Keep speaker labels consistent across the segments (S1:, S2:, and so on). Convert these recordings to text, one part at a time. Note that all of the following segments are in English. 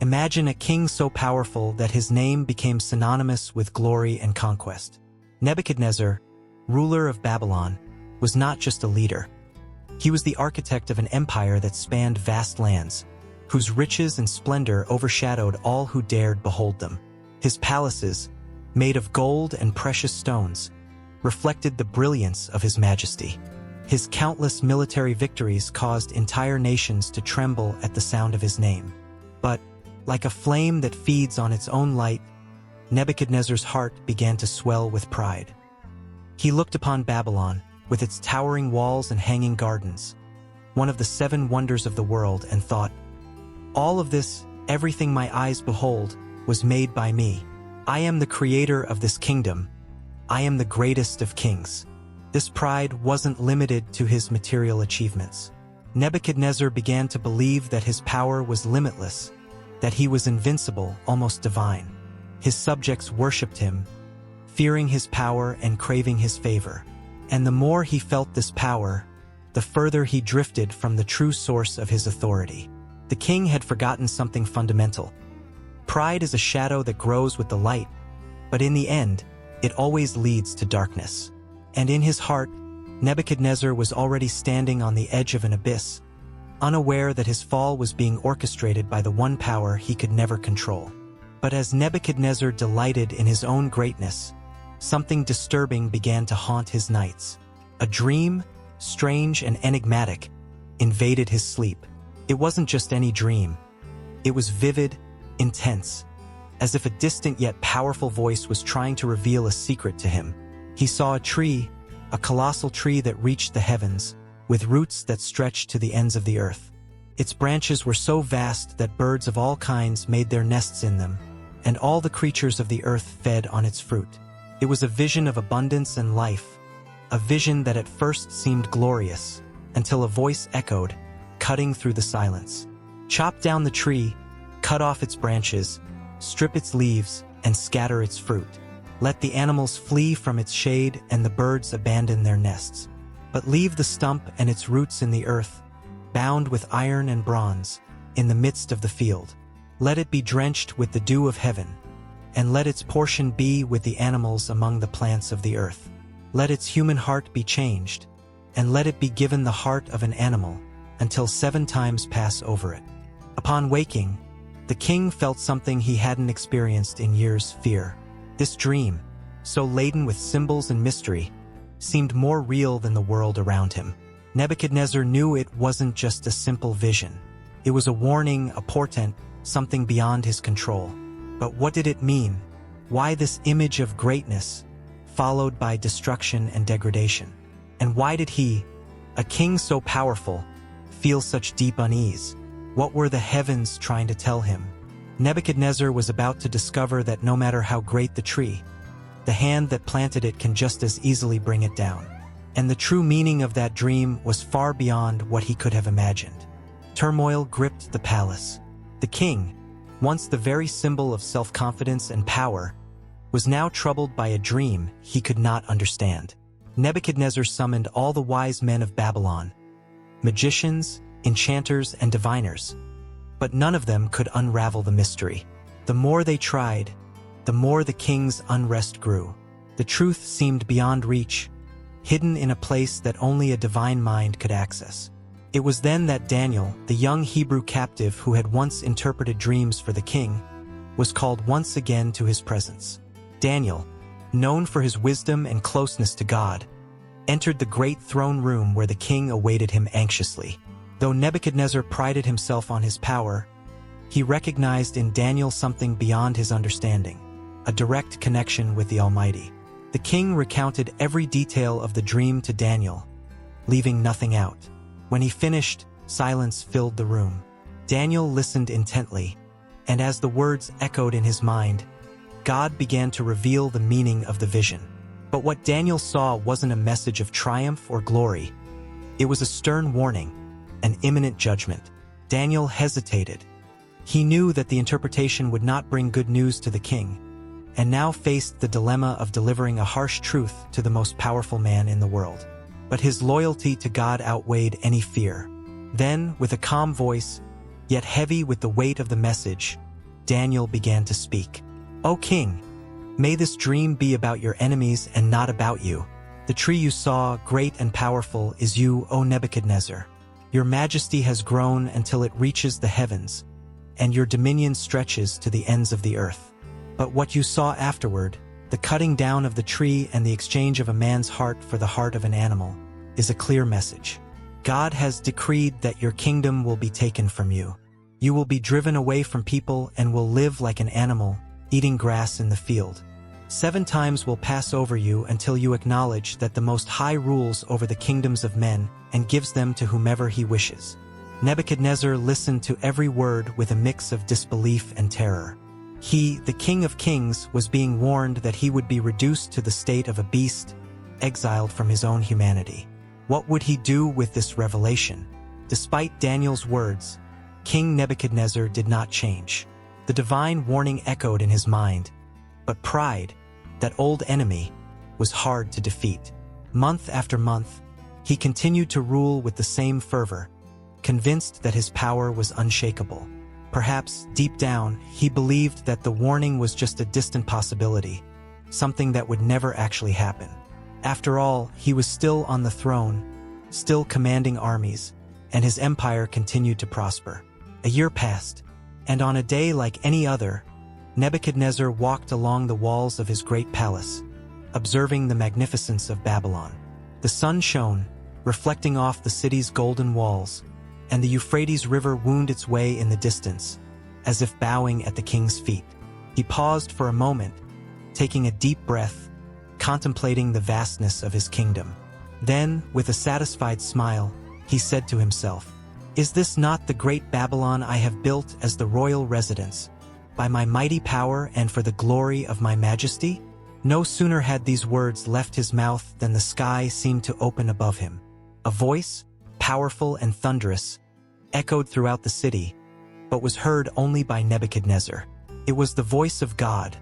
S1: Imagine a king so powerful that his name became synonymous with glory and conquest. Nebuchadnezzar, ruler of Babylon, was not just a leader. He was the architect of an empire that spanned vast lands, whose riches and splendor overshadowed all who dared behold them. His palaces, made of gold and precious stones, reflected the brilliance of his majesty. His countless military victories caused entire nations to tremble at the sound of his name. But, like a flame that feeds on its own light, Nebuchadnezzar's heart began to swell with pride. He looked upon Babylon, with its towering walls and hanging gardens, one of the 7 wonders of the world, and thought, "All of this, everything my eyes behold, was made by me. I am the creator of this kingdom. I am the greatest of kings." This pride wasn't limited to his material achievements. Nebuchadnezzar began to believe that his power was limitless, that he was invincible, almost divine. His subjects worshipped him, fearing his power and craving his favor. And the more he felt this power, the further he drifted from the true source of his authority. The king had forgotten something fundamental. Pride is a shadow that grows with the light, but in the end, it always leads to darkness. And in his heart, Nebuchadnezzar was already standing on the edge of an abyss, unaware that his fall was being orchestrated by the one power he could never control. But as Nebuchadnezzar delighted in his own greatness, something disturbing began to haunt his nights. A dream, strange and enigmatic, invaded his sleep. It wasn't just any dream. It was vivid, intense, as if a distant yet powerful voice was trying to reveal a secret to him. He saw a tree, a colossal tree that reached the heavens, with roots that stretched to the ends of the earth. Its branches were so vast that birds of all kinds made their nests in them, and all the creatures of the earth fed on its fruit. It was a vision of abundance and life, a vision that at first seemed glorious, until a voice echoed, cutting through the silence. "Chop down the tree, cut off its branches, strip its leaves, and scatter its fruit. Let the animals flee from its shade and the birds abandon their nests. But leave the stump and its roots in the earth, bound with iron and bronze, in the midst of the field. Let it be drenched with the dew of heaven, and let its portion be with the animals among the plants of the earth. Let its human heart be changed, and let it be given the heart of an animal, until 7 times pass over it." Upon waking, the king felt something he hadn't experienced in years: fear. This dream, so laden with symbols and mystery, seemed more real than the world around him. Nebuchadnezzar knew it wasn't just a simple vision. It was a warning, a portent, something beyond his control. But what did it mean? Why this image of greatness, followed by destruction and degradation? And why did he, a king so powerful, feel such deep unease? What were the heavens trying to tell him? Nebuchadnezzar was about to discover that no matter how great the tree, the hand that planted it can just as easily bring it down. And the true meaning of that dream was far beyond what he could have imagined. Turmoil gripped the palace. The king, once the very symbol of self-confidence and power, was now troubled by a dream he could not understand. Nebuchadnezzar summoned all the wise men of Babylon, magicians, enchanters, and diviners, but none of them could unravel the mystery. The more they tried, the more the king's unrest grew. The truth seemed beyond reach, hidden in a place that only a divine mind could access. It was then that Daniel, the young Hebrew captive who had once interpreted dreams for the king, was called once again to his presence. Daniel, known for his wisdom and closeness to God, entered the great throne room where the king awaited him anxiously. Though Nebuchadnezzar prided himself on his power, he recognized in Daniel something beyond his understanding, a direct connection with the Almighty. The king recounted every detail of the dream to Daniel, leaving nothing out. When he finished, silence filled the room. Daniel listened intently, and as the words echoed in his mind, God began to reveal the meaning of the vision. But what Daniel saw wasn't a message of triumph or glory. It was a stern warning, an imminent judgment. Daniel hesitated. He knew that the interpretation would not bring good news to the king, and now faced the dilemma of delivering a harsh truth to the most powerful man in the world. But his loyalty to God outweighed any fear. Then, with a calm voice, yet heavy with the weight of the message, Daniel began to speak. "O king, may this dream be about your enemies and not about you. The tree you saw, great and powerful, is you, O Nebuchadnezzar. Your majesty has grown until it reaches the heavens, and your dominion stretches to the ends of the earth. But what you saw afterward, the cutting down of the tree and the exchange of a man's heart for the heart of an animal, is a clear message. God has decreed that your kingdom will be taken from you. You will be driven away from people and will live like an animal, eating grass in the field. 7 times will pass over you until you acknowledge that the Most High rules over the kingdoms of men and gives them to whomever he wishes." Nebuchadnezzar listened to every word with a mix of disbelief and terror. He, the King of Kings, was being warned that he would be reduced to the state of a beast, exiled from his own humanity. What would he do with this revelation? Despite Daniel's words, King Nebuchadnezzar did not change. The divine warning echoed in his mind, but pride, that old enemy, was hard to defeat. Month after month, he continued to rule with the same fervor, convinced that his power was unshakable. Perhaps, deep down, he believed that the warning was just a distant possibility, something that would never actually happen. After all, he was still on the throne, still commanding armies, and his empire continued to prosper. A year passed, and on a day like any other, Nebuchadnezzar walked along the walls of his great palace, observing the magnificence of Babylon. The sun shone, reflecting off the city's golden walls, and the Euphrates River wound its way in the distance, as if bowing at the king's feet. He paused for a moment, taking a deep breath, contemplating the vastness of his kingdom. Then, with a satisfied smile, he said to himself, "Is this not the great Babylon I have built as the royal residence, by my mighty power and for the glory of my majesty?" No sooner had these words left his mouth than the sky seemed to open above him. A voice, powerful and thunderous, echoed throughout the city, but was heard only by Nebuchadnezzar. It was the voice of God,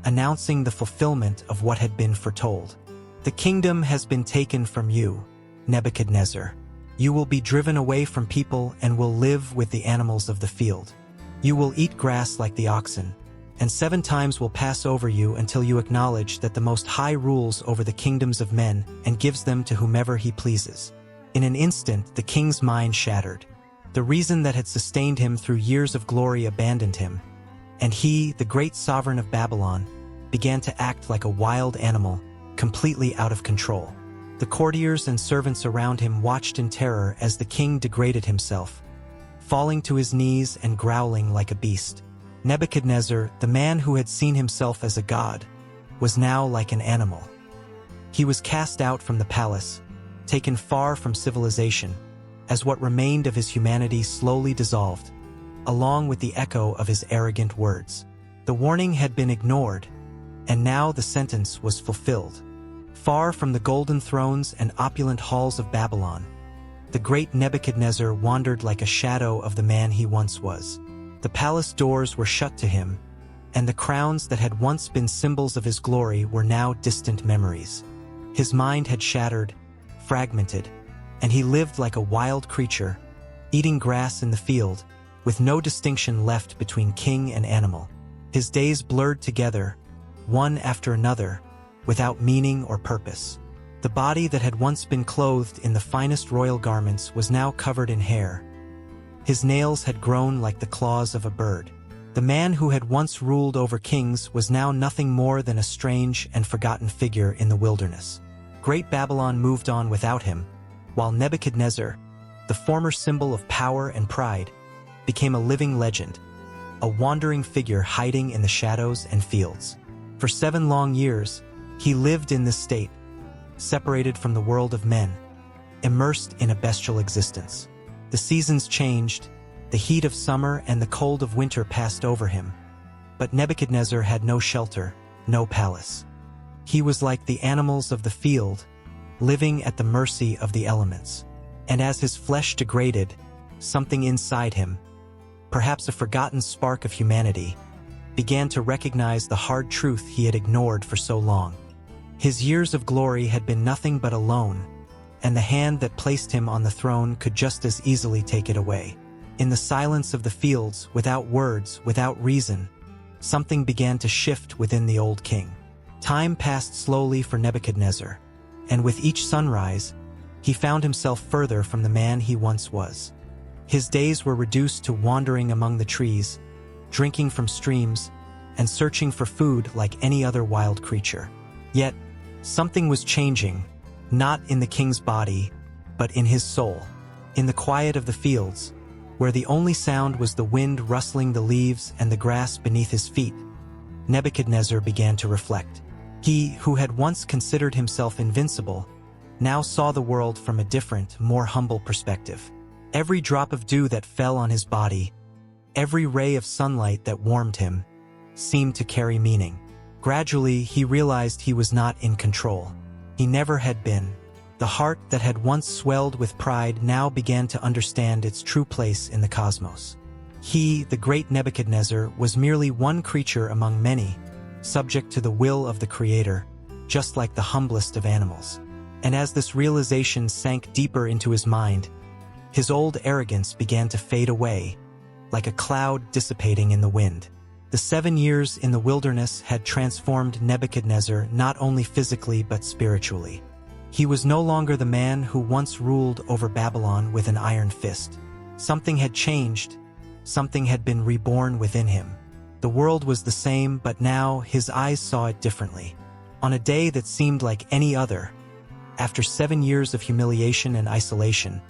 S1: announcing the fulfillment of what had been foretold. "The kingdom has been taken from you, Nebuchadnezzar. You will be driven away from people and will live with the animals of the field. You will eat grass like the oxen, and 7 times will pass over you until you acknowledge that the Most High rules over the kingdoms of men and gives them to whomever he pleases." In an instant, the king's mind shattered. The reason that had sustained him through years of glory abandoned him, and he, the great sovereign of Babylon, began to act like a wild animal, completely out of control. The courtiers and servants around him watched in terror as the king degraded himself, falling to his knees and growling like a beast. Nebuchadnezzar, the man who had seen himself as a god, was now like an animal. He was cast out from the palace, taken far from civilization, as what remained of his humanity slowly dissolved, along with the echo of his arrogant words. The warning had been ignored, and now the sentence was fulfilled. Far from the golden thrones and opulent halls of Babylon, the great Nebuchadnezzar wandered like a shadow of the man he once was. The palace doors were shut to him, and the crowns that had once been symbols of his glory were now distant memories. His mind had shattered, fragmented, and he lived like a wild creature, eating grass in the field, with no distinction left between king and animal. His days blurred together, one after another, without meaning or purpose. The body that had once been clothed in the finest royal garments was now covered in hair. His nails had grown like the claws of a bird. The man who had once ruled over kings was now nothing more than a strange and forgotten figure in the wilderness. Great Babylon moved on without him, while Nebuchadnezzar, the former symbol of power and pride, became a living legend, a wandering figure hiding in the shadows and fields. For 7 long years, he lived in this state, separated from the world of men, immersed in a bestial existence. The seasons changed, the heat of summer and the cold of winter passed over him, but Nebuchadnezzar had no shelter, no palace. He was like the animals of the field, living at the mercy of the elements. And as his flesh degraded, something inside him, perhaps a forgotten spark of humanity, began to recognize the hard truth he had ignored for so long. His years of glory had been nothing but a loan, and the hand that placed him on the throne could just as easily take it away. In the silence of the fields, without words, without reason, something began to shift within the old king. Time passed slowly for Nebuchadnezzar, and with each sunrise, he found himself further from the man he once was. His days were reduced to wandering among the trees, drinking from streams, and searching for food like any other wild creature. Yet, something was changing, not in the king's body, but in his soul. In the quiet of the fields, where the only sound was the wind rustling the leaves and the grass beneath his feet, Nebuchadnezzar began to reflect. He, who had once considered himself invincible, now saw the world from a different, more humble perspective. Every drop of dew that fell on his body, every ray of sunlight that warmed him, seemed to carry meaning. Gradually, he realized he was not in control. He never had been. The heart that had once swelled with pride now began to understand its true place in the cosmos. He, the great Nebuchadnezzar, was merely one creature among many, subject to the will of the Creator, just like the humblest of animals. And as this realization sank deeper into his mind, his old arrogance began to fade away, like a cloud dissipating in the wind. The 7 years in the wilderness had transformed Nebuchadnezzar not only physically but spiritually. He was no longer the man who once ruled over Babylon with an iron fist. Something had changed. Something had been reborn within him. The world was the same, but now his eyes saw it differently. On a day that seemed like any other, after 7 years of humiliation and isolation,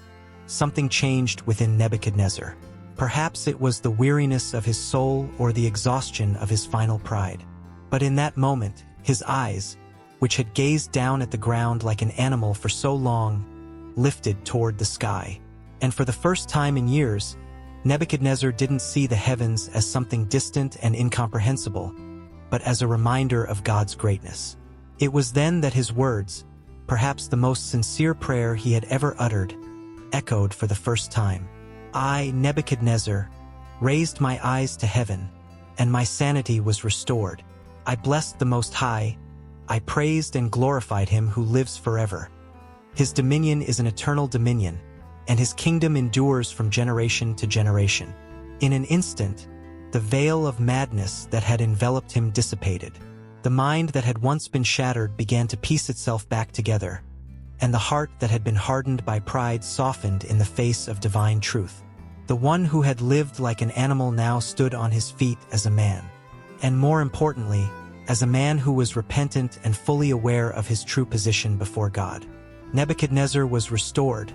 S1: something changed within Nebuchadnezzar. Perhaps it was the weariness of his soul or the exhaustion of his final pride. But in that moment, his eyes, which had gazed down at the ground like an animal for so long, lifted toward the sky. And for the first time in years, Nebuchadnezzar didn't see the heavens as something distant and incomprehensible, but as a reminder of God's greatness. It was then that his words, perhaps the most sincere prayer he had ever uttered, echoed for the first time. I, Nebuchadnezzar, raised my eyes to heaven, and my sanity was restored. I blessed the Most High. I praised and glorified him who lives forever. His dominion is an eternal dominion, and his kingdom endures from generation to generation. In an instant, the veil of madness that had enveloped him dissipated. The mind that had once been shattered began to piece itself back together, and the heart that had been hardened by pride softened in the face of divine truth. The one who had lived like an animal now stood on his feet as a man, and more importantly, as a man who was repentant and fully aware of his true position before God. Nebuchadnezzar was restored,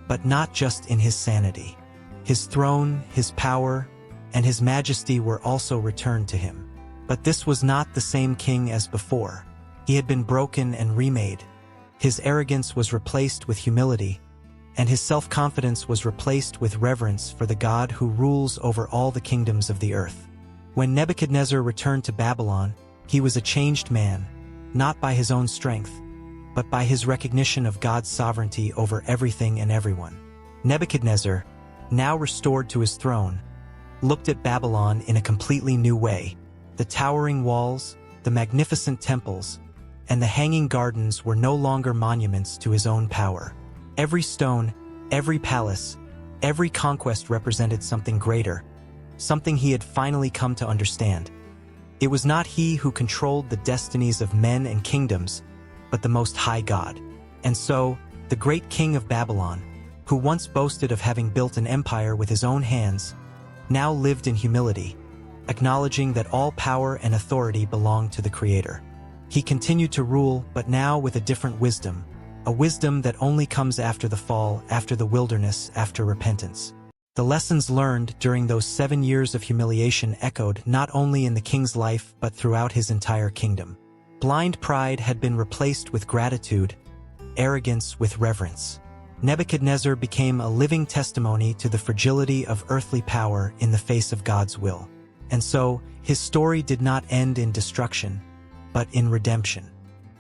S1: but not just in his sanity. His throne, his power, and his majesty were also returned to him. But this was not the same king as before. He had been broken and remade. His arrogance was replaced with humility, and his self-confidence was replaced with reverence for the God who rules over all the kingdoms of the earth. When Nebuchadnezzar returned to Babylon, he was a changed man, not by his own strength, but by his recognition of God's sovereignty over everything and everyone. Nebuchadnezzar, now restored to his throne, looked at Babylon in a completely new way. The towering walls, the magnificent temples, and the hanging gardens were no longer monuments to his own power. Every stone, every palace, every conquest represented something greater, something he had finally come to understand. It was not he who controlled the destinies of men and kingdoms, but the Most High God. And so, the great king of Babylon, who once boasted of having built an empire with his own hands, now lived in humility, acknowledging that all power and authority belonged to the Creator. He continued to rule, but now with a different wisdom, a wisdom that only comes after the fall, after the wilderness, after repentance. The lessons learned during those 7 years of humiliation echoed not only in the king's life but throughout his entire kingdom. Blind pride had been replaced with gratitude, arrogance with reverence. Nebuchadnezzar became a living testimony to the fragility of earthly power in the face of God's will. And so, his story did not end in destruction, but in redemption.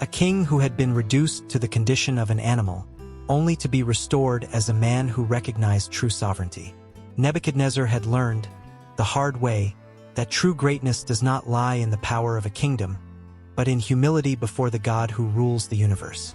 S1: A king who had been reduced to the condition of an animal, only to be restored as a man who recognized true sovereignty. Nebuchadnezzar had learned, the hard way, that true greatness does not lie in the power of a kingdom, but in humility before the God who rules the universe.